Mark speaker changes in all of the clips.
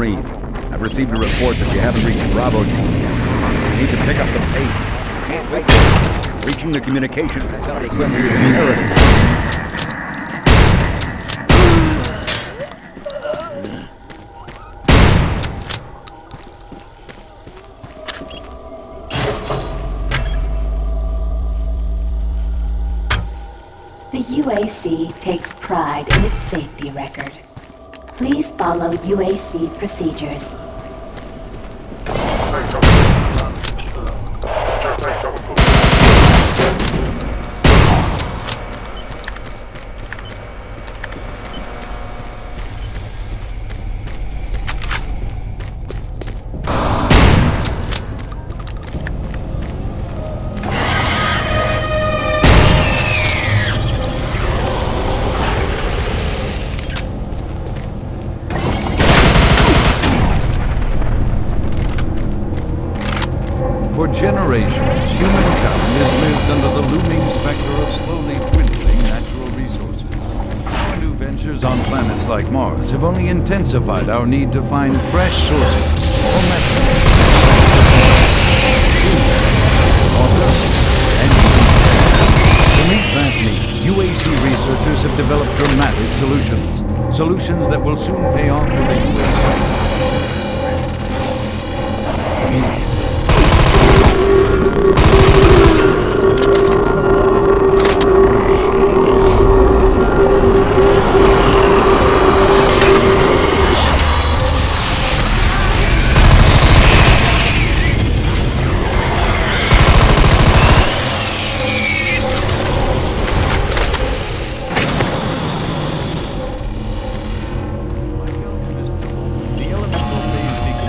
Speaker 1: read. I've received a report that you haven't reached Bravo. You need to pick up the pace. Can't wait. Reaching the communication facility quickly is imperative.
Speaker 2: The UAC takes pride in its safety record. Please follow UAC procedures.
Speaker 3: For generations, humankind has lived under the looming specter of slowly dwindling natural resources. Our new ventures on planets like Mars have only intensified our need to find fresh sources for metals, food, water, and to meet that need, UAC researchers have developed dramatic solutions. Solutions that will soon pay off for the UAC.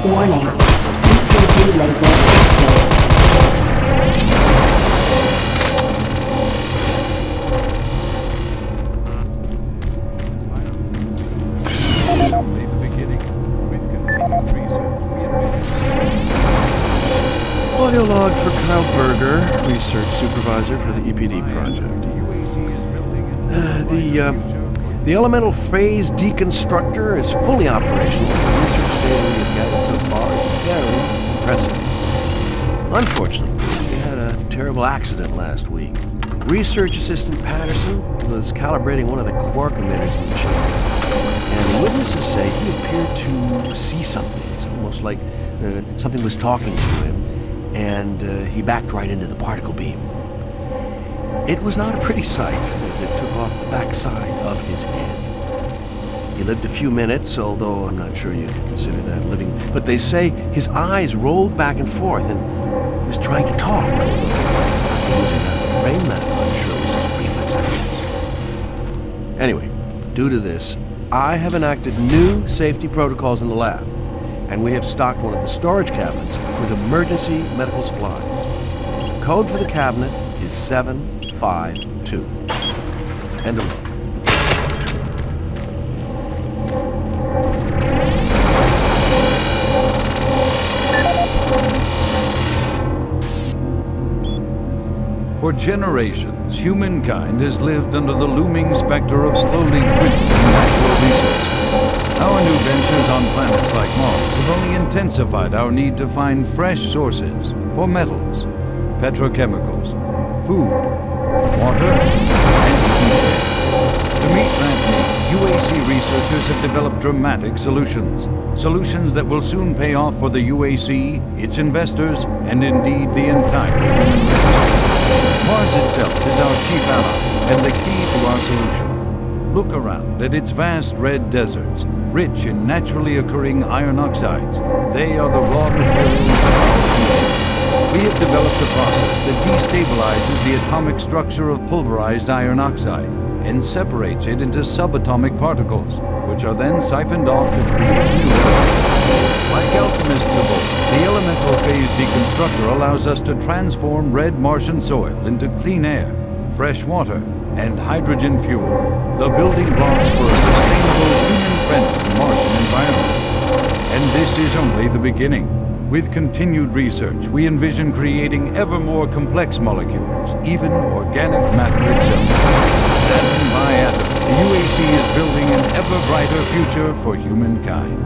Speaker 2: Warning. BFG laser active.
Speaker 4: Audio log for Kyle Berger, research supervisor for the EPD project. The elemental phase deconstructor is fully operational. The research data we have gathered so far is very impressive. Unfortunately, we had a terrible accident last week. Research assistant Patterson was calibrating one of the quark emitters in the chamber, and witnesses say he appeared to see something. It's almost like something was talking to him, and he backed right into the particle beam. It was not a pretty sight, as it took off the backside of his head. He lived a few minutes, although I'm not sure you can consider that living. But they say his eyes rolled back and forth, and he was trying to talk. Using that brain matter, I'm sure it was his reflex actions. Anyway, due to this, I have enacted new safety protocols in the lab, and we have stocked one of the storage cabinets with emergency medical supplies. The code for the cabinet is 752. End of.
Speaker 3: For generations, humankind has lived under the looming specter of slowly dwindling natural resources. Our new ventures on planets like Mars have only intensified our need to find fresh sources for metals, petrochemicals, food, water, and air. To meet that need, UAC researchers have developed dramatic solutions. Solutions that will soon pay off for the UAC, its investors, and indeed the entire human race. Mars itself is our chief ally and the key to our solution. Look around at its vast red deserts, rich in naturally occurring iron oxides. They are the raw materials of our future. We have developed a process that destabilizes the atomic structure of pulverized iron oxide and separates it into subatomic particles, which are then siphoned off to create new elements. Like alchemists of old, the elemental phase deconstructor allows us to transform red Martian soil into clean air, fresh water, and hydrogen fuel, the building blocks for a sustainable, human-friendly Martian environment. And this is only the beginning. With continued research, we envision creating ever more complex molecules, even organic matter itself. Atom by atom, the UAC is building an ever brighter future for humankind.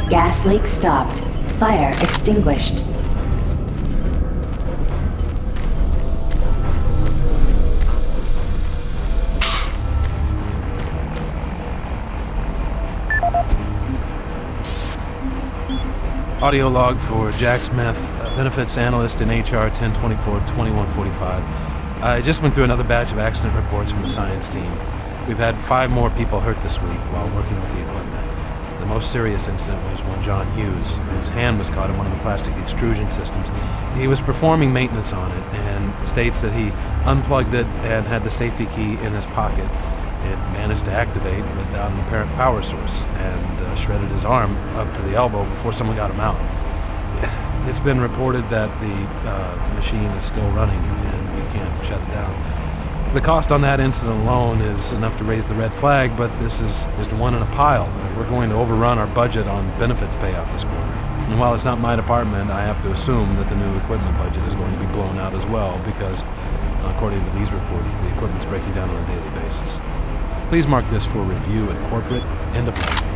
Speaker 2: Gas leak stopped. Fire extinguished.
Speaker 5: Audio log for Jack Smith, benefits analyst in HR 1024-2145. I just went through another batch of accident reports from the science team. We've had 5 more people hurt this week while working with the equipment. The most serious incident was one John Hughes, whose hand was caught in one of the plastic extrusion systems. He was performing maintenance on it and states that he unplugged it and had the safety key in his pocket. It managed to activate without an apparent power source and shredded his arm up to the elbow before someone got him out. It's been reported that the machine is still running and we can't shut it down. The cost on that incident alone is enough to raise the red flag, but this is just one in a pile. We're going to overrun our budget on benefits payout this quarter. And while it's not my department, I have to assume that the new equipment budget is going to be blown out as well because, according to these reports, the equipment's breaking down on a daily basis. Please mark this for review at corporate end of line.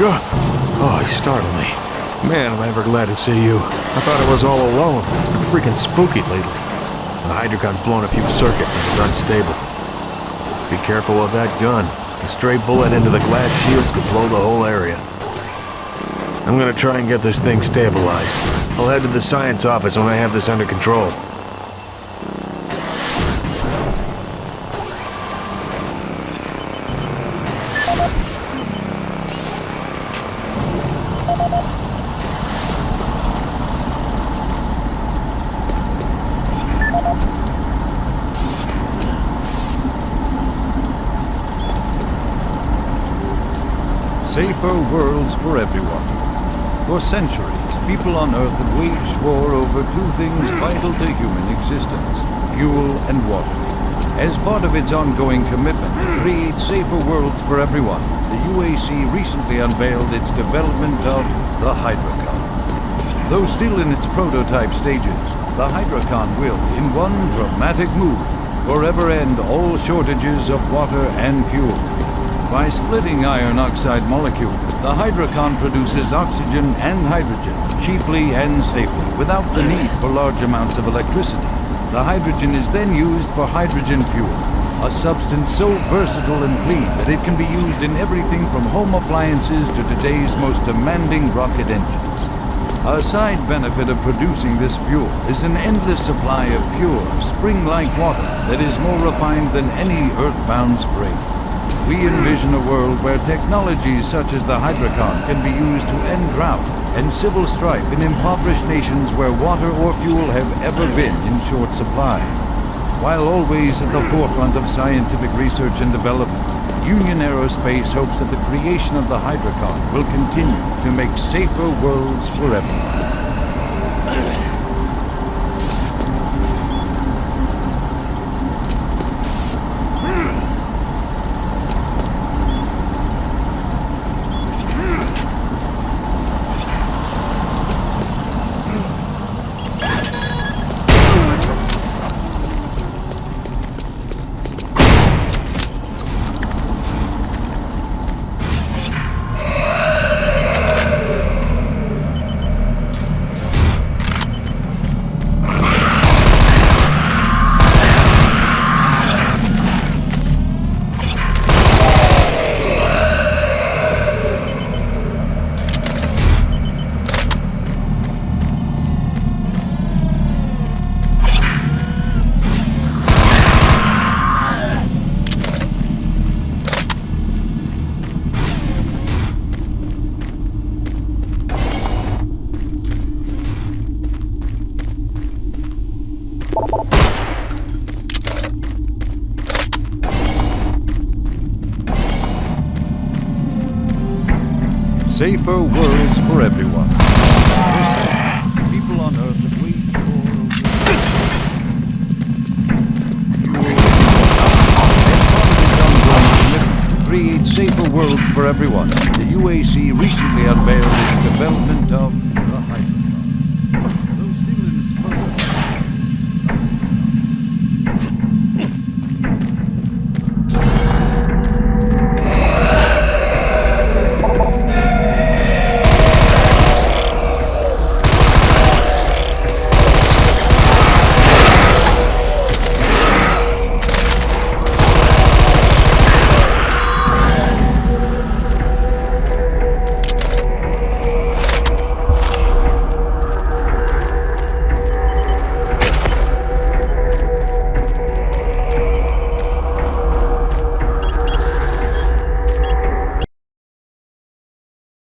Speaker 6: Oh, you startled me. Man, am I ever glad to see you. I thought I was all alone. It's been freaking spooky lately. The hydrocon's blown a few circuits and is unstable. Be careful with that gun. A stray bullet into the glass shields could blow the whole area. I'm gonna try and get this thing stabilized. I'll head to the science office when I have this under control.
Speaker 3: Safer worlds for everyone. For centuries, people on Earth have waged war over two things vital to human existence: fuel and water. As part of its ongoing commitment to create safer worlds for everyone, the UAC recently unveiled its development of the Hydrocon. Though still in its prototype stages, the Hydrocon will, in one dramatic move, forever end all shortages of water and fuel. By splitting iron oxide molecules, the Hydrocon produces oxygen and hydrogen cheaply and safely, without the need for large amounts of electricity. The hydrogen is then used for hydrogen fuel, a substance so versatile and clean that it can be used in everything from home appliances to today's most demanding rocket engines. A side benefit of producing this fuel is an endless supply of pure, spring-like water that is more refined than any earthbound spring. We envision a world where technologies such as the Hydrocon can be used to end drought and civil strife in impoverished nations where water or fuel have ever been in short supply. While always at the forefront of scientific research and development, Union Aerospace hopes that the creation of the Hydrocon will continue to make safer worlds for everyone. Safer worlds for everyone. People on Earth have waged war to create safer worlds for everyone. The UAC recently unveiled its development of the Hydrocon.